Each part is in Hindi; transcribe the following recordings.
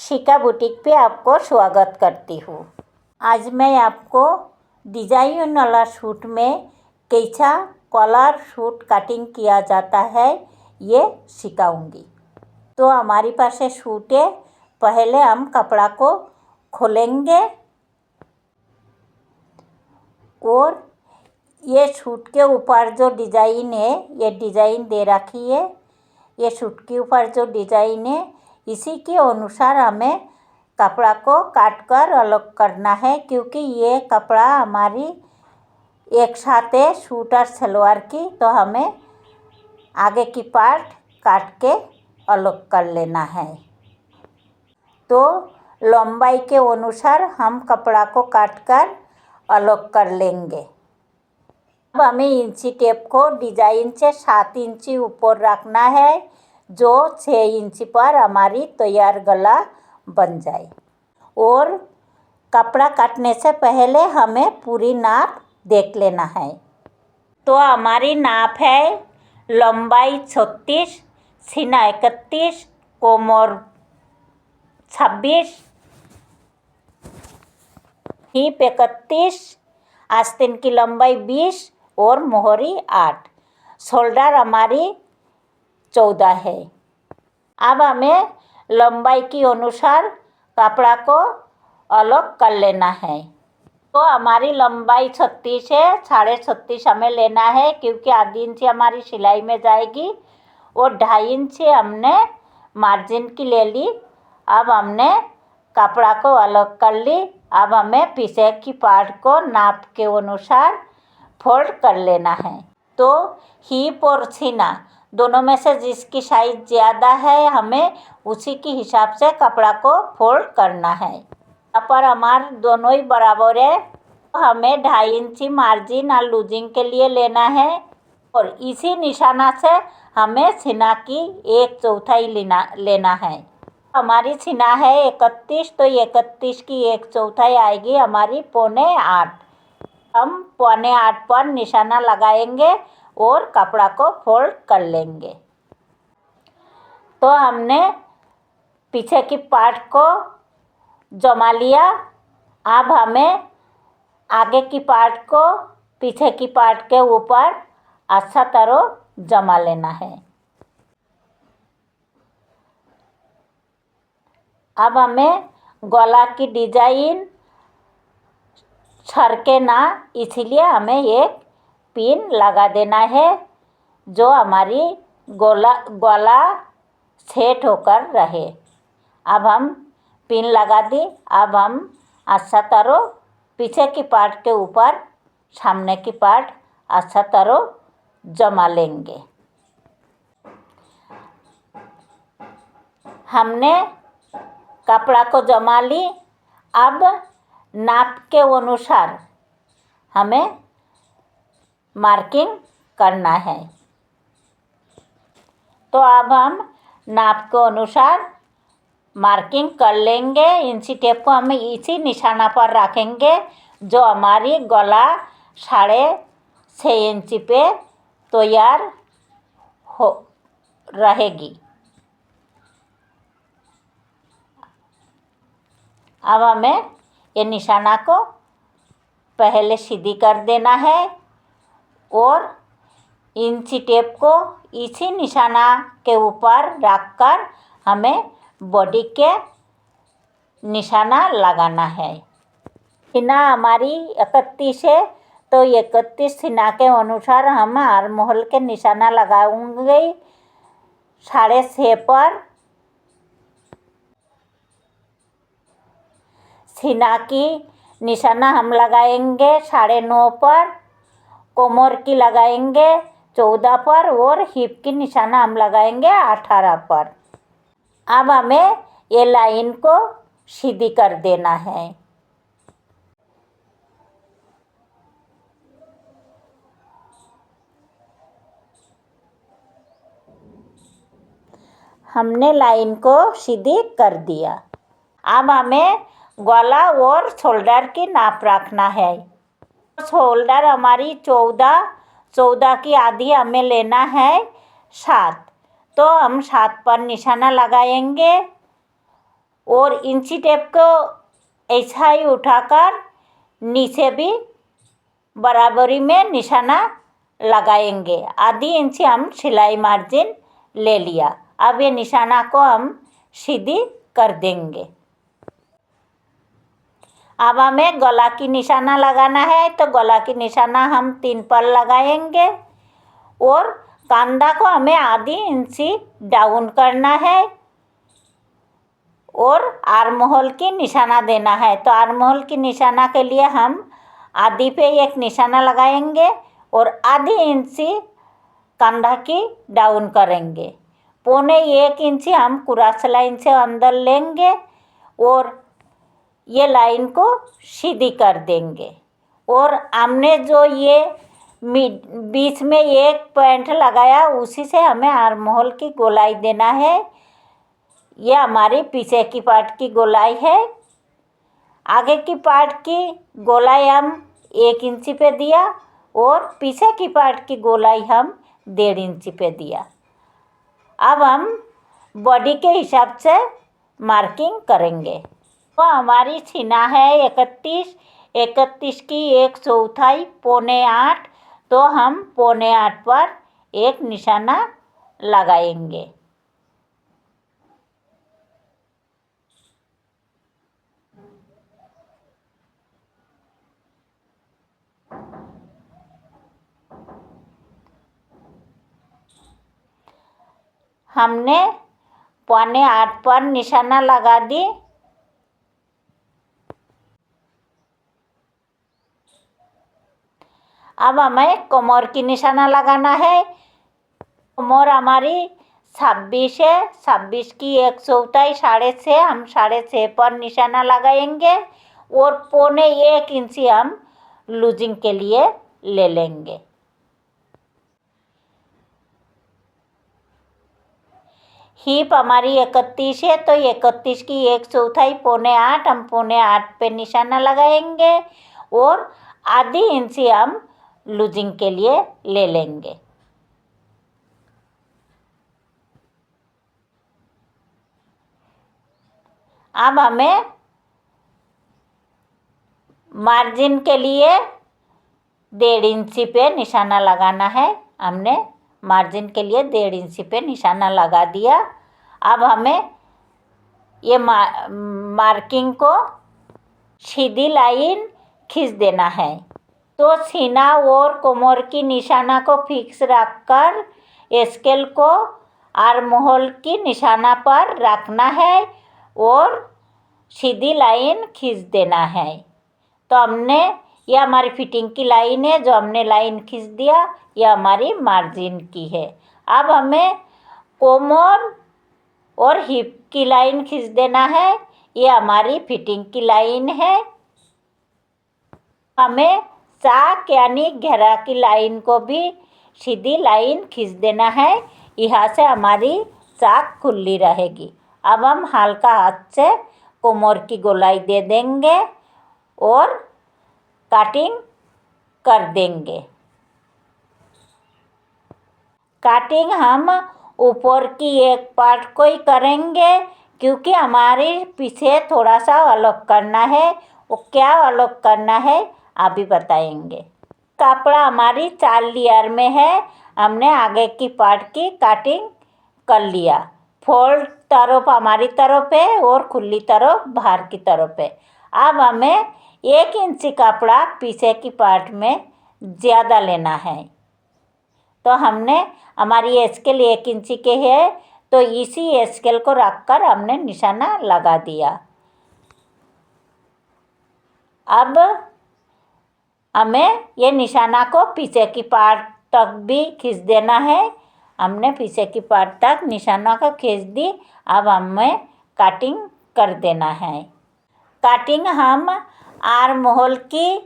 शिका बुटीक पे आपको स्वागत करती हूँ। आज मैं आपको डिजाइन वाला सूट में कैसा कॉलर सूट कटिंग किया जाता है ये सिखाऊंगी। तो हमारे पास सूट है। पहले हम कपड़ा को खोलेंगे और ये सूट के ऊपर जो डिज़ाइन है ये डिज़ाइन दे रखी है। ये सूट के ऊपर जो डिज़ाइन है इसी के अनुसार हमें कपड़ा को काट कर अलग करना है, क्योंकि ये कपड़ा हमारी एक साथ है सूट और सलवार की, तो हमें आगे की पार्ट काट के अलग कर लेना है। तो लंबाई के अनुसार हम कपड़ा को काट कर अलग कर लेंगे। अब हमें इंची टेप को डिज़ाइन से 7 इंची ऊपर रखना है, जो 6 इंची पर हमारी तैयार गला बन जाए। और कपड़ा काटने से पहले हमें पूरी नाप देख लेना है। तो हमारी नाप है लंबाई 36, सीना 31, कोमर 26, हिप 31, आस्तीन की लंबाई 20 और मोहरी 8, शोल्डर हमारी 14 है। अब हमें लंबाई के अनुसार कपड़ा को अलग कर लेना है। तो हमारी लंबाई 36 है, 36.5 हमें लेना है, क्योंकि आधी इंची हमारी सिलाई में जाएगी और 2.5 इंची हमने मार्जिन की ले ली। अब हमने कपड़ा को अलग कर ली। अब हमें पीछे की पार्ट को नाप के अनुसार फोल्ड कर लेना है। तो हिप और सीना दोनों में से जिसकी साइज ज़्यादा है हमें उसी के हिसाब से कपड़ा को फोल्ड करना है। यहाँ पर हमारे दोनों ही बराबर है, तो हमें 2.5 इंची मार्जिन और लूजिंग के लिए लेना है और इसी निशाना से हमें सीना की 1/4 लेना है। हमारी सीना है 31, तो 31 की 1/4 आएगी हमारी 7.25। हम 7.25 पर निशाना लगाएंगे और कपड़ा को फोल्ड कर लेंगे। तो हमने पीछे की पार्ट को जमा लिया। अब हमें आगे की पार्ट को पीछे की पार्ट के ऊपर अच्छा तरह जमा लेना है। अब हमें गला की डिजाइन छरके ना, इसलिए हमें एक पिन लगा देना है, जो हमारी गला सेट होकर रहे। अब हम पिन लगा दी। अब हम अच्छा तरह पीछे की पार्ट के ऊपर सामने की पार्ट अच्छा तरह जमा लेंगे। हमने कपड़ा को जमा ली। अब नाप के अनुसार हमें मार्किंग करना है। तो अब हम नाप के अनुसार मार्किंग कर लेंगे। इंची टेप को हमें इसी निशाना पर रखेंगे, जो हमारी गला 6.5 इंची पे तैयार हो रहेगी। अब हमें ये निशाना को पहले सीधी कर देना है और इंची टेप को इसी निशाना के ऊपर रखकर हमें बॉडी के निशाना लगाना है। सीना हमारी 31 है, तो 31 सीना के अनुसार हम आर्म होल के निशाना लगाऊंगे 6.5 पर। सीना की निशाना हम लगाएंगे 9.5 पर, कोमर की लगाएंगे 14 पर और हिप की निशाना हम लगाएंगे 18 पर। अब हमें ये लाइन को सीधी कर देना है। हमने लाइन को सीधी कर दिया। अब हमें गला और शोल्डर की नाप रखना है। शोल्डर हमारी 14 की आधी हमें लेना है 7, तो हम 7 पर निशाना लगाएंगे और इंची टेप को ऐसा ही उठाकर नीचे भी बराबरी में निशाना लगाएंगे। आधी इंची हम सिलाई मार्जिन ले लिया। अब ये निशाना को हम सीधी कर देंगे। अब हमें गला की निशाना लगाना है, तो गला की निशाना हम 3 पर लगाएंगे और कंधा को हमें आधी इंची डाउन करना है और आर्म होल की निशाना देना है। तो आर्म होल की निशाना के लिए हम आधी पे एक निशाना लगाएंगे और आधी इंची कंधा की डाउन करेंगे। 1.25 इंची हम क्रॉस लाइन से अंदर लेंगे और ये लाइन को सीधी कर देंगे और हमने जो ये बीच में एक पॉइंट लगाया उसी से हमें आर्म होल की गोलाई देना है। ये हमारी पीछे की पार्ट की गोलाई है। आगे की पार्ट की गोलाई हम 1 इंची पे दिया और पीछे की पार्ट की गोलाई हम 1.5 इंची पे दिया। अब हम बॉडी के हिसाब से मार्किंग करेंगे। तो हमारी सीना है 31 की 1/4 8.25, तो हम 8.25 पर एक निशाना लगाएंगे। हमने 8.25 पर निशाना लगा दी। अब हमें कमर की निशाना लगाना है। कमर हमारी 26 है। 26 की 1/4 6.5, हम 6.5 पर निशाना लगाएंगे और 1.25 इंची हम लूजिंग के लिए ले लेंगे। हिप हमारी 31 है, तो 31 की 1/4 8.25, हम 8.25 पे निशाना लगाएंगे और आधी इंची हम लूजिंग के लिए ले लेंगे। अब हमें मार्जिन के लिए 1.5 इंची पे निशाना लगाना है। हमने मार्जिन के लिए 1.5 इंची पे निशाना लगा दिया। अब हमें ये मार्किंग को सीधी लाइन खींच देना है। तो सीना और कमर की निशाना को फिक्स रखकर स्केल को आर्म होल की निशाना पर रखना है और सीधी लाइन खींच देना है। तो हमने यह हमारी फिटिंग की लाइन है, जो हमने लाइन खींच दिया, यह हमारी मार्जिन की है। अब हमें कमर और हिप की लाइन खींच देना है। ये हमारी फिटिंग की लाइन है। हमें चाक यानी घेरा की लाइन को भी सीधी लाइन खींच देना है। यहाँ से हमारी चाक खुली रहेगी। अब हम हल्का हाथ से कमर की गोलाई दे देंगे और कटिंग कर देंगे। कटिंग हम ऊपर की एक पार्ट को ही करेंगे, क्योंकि हमारे पीछे थोड़ा सा अलग करना है। वो क्या अलग करना है अभी बताएंगे। कपड़ा हमारी 4 लेयर में है। हमने आगे की पार्ट की कटिंग कर लिया। फोल्ड तरफ हमारी तरफ है और खुली तरफ बाहर की तरफ है। अब हमें 1 इंची कपड़ा पीछे की पार्ट में ज़्यादा लेना है। तो हमने हमारी स्केल 1 इंची के है, तो इसी स्केल को रखकर हमने निशाना लगा दिया। अब हमें ये निशाना को पीछे की पार्ट तक भी खींच देना है। हमने पीछे की पार्ट तक निशाना को खींच दी। अब हमें कटिंग कर देना है। कटिंग हम आर्म होल की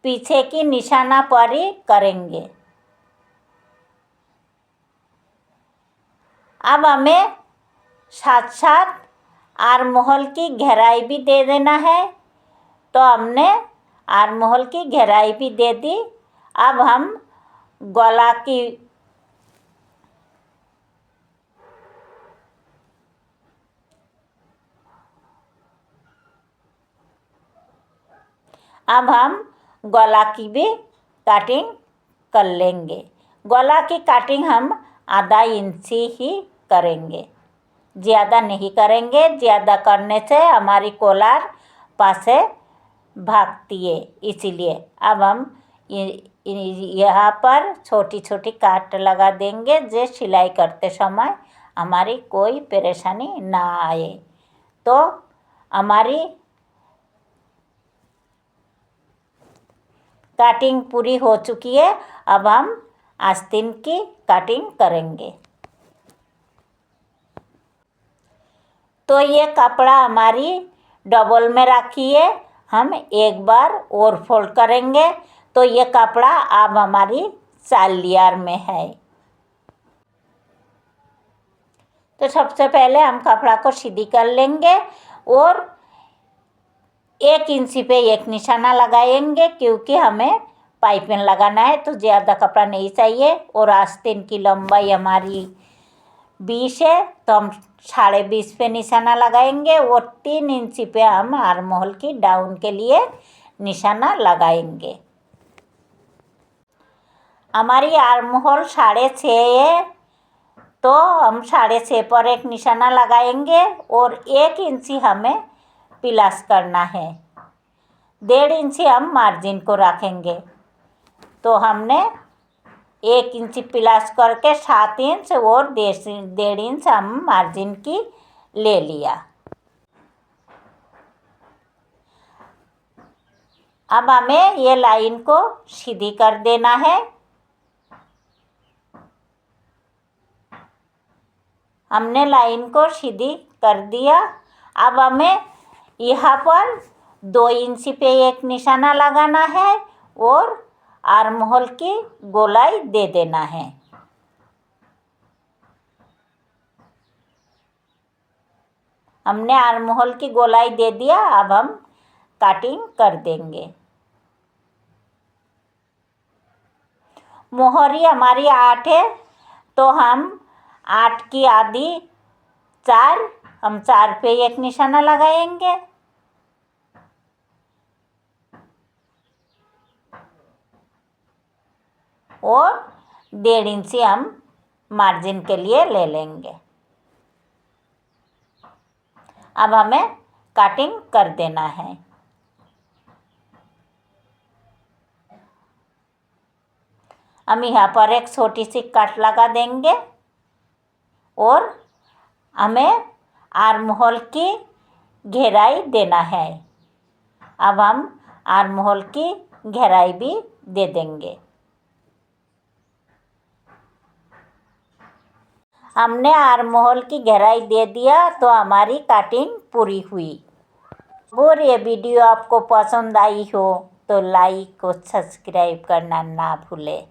पीछे की निशाना पर ही करेंगे। अब हमें साथ साथ आर्म होल की गहराई भी दे देना है। तो हमने आर्म होल की गहराई भी दे दी। अब हम गला की अब हम गला की भी कटिंग कर लेंगे। गला की कटिंग हम आधा इंची ही करेंगे, ज़्यादा नहीं करेंगे। ज़्यादा करने से हमारी कोलार पासे भागती है, इसीलिए अब हम यहाँ पर छोटी छोटी काट लगा देंगे, जो सिलाई करते समय हमारी कोई परेशानी ना आए। तो हमारी कटिंग पूरी हो चुकी है। अब हम आस्तीन की कटिंग करेंगे। तो ये कपड़ा हमारी डबल में रखी है, हम एक बार और फोल्ड करेंगे। तो ये कपड़ा अब हमारी 4 लेयर में है। तो सबसे पहले हम कपड़ा को सीधी कर लेंगे और 1 इंची पे एक निशाना लगाएंगे, क्योंकि हमें पाइपिंग लगाना है तो ज़्यादा कपड़ा नहीं चाहिए। और आस्तीन की लंबाई हमारी 20 है, तो हम 20.5 पे निशाना लगाएंगे और 3 इंची पे हम आर्म होल की डाउन के लिए निशाना लगाएंगे। हमारी आर्म होल 6.5 है, तो हम 6.5 पर एक निशाना लगाएंगे और 1 इंची हमें प्लस करना है। 1.5 इंची हम मार्जिन को रखेंगे। तो हमने 1 इंची प्लस करके 7 इंच और 1.5 इंच हम मार्जिन की ले लिया। अब हमें ये लाइन को सीधी कर देना है। हमने लाइन को सीधी कर दिया। अब हमें यहाँ पर 2 इंची पे एक निशाना लगाना है और आर्म होल की गोलाई दे देना है। हमने आर्म होल की गोलाई दे दिया। अब हम कटिंग कर देंगे। मोहरी हमारी 8 है, तो हम 8 की आधी 4, हम 4 पे एक निशाना लगाएंगे और 1.5 इंची हम मार्जिन के लिए ले लेंगे। अब हमें कटिंग कर देना है। हम यहाँ पर एक छोटी सी कट लगा देंगे और हमें आर्म होल की गहराई देना है। अब हम आर्म होल की गहराई भी दे देंगे। हमने आर्म होल की गहराई दे दिया, तो हमारी कटिंग पूरी हुई। और ये वीडियो आपको पसंद आई हो तो लाइक और सब्सक्राइब करना ना भूलें।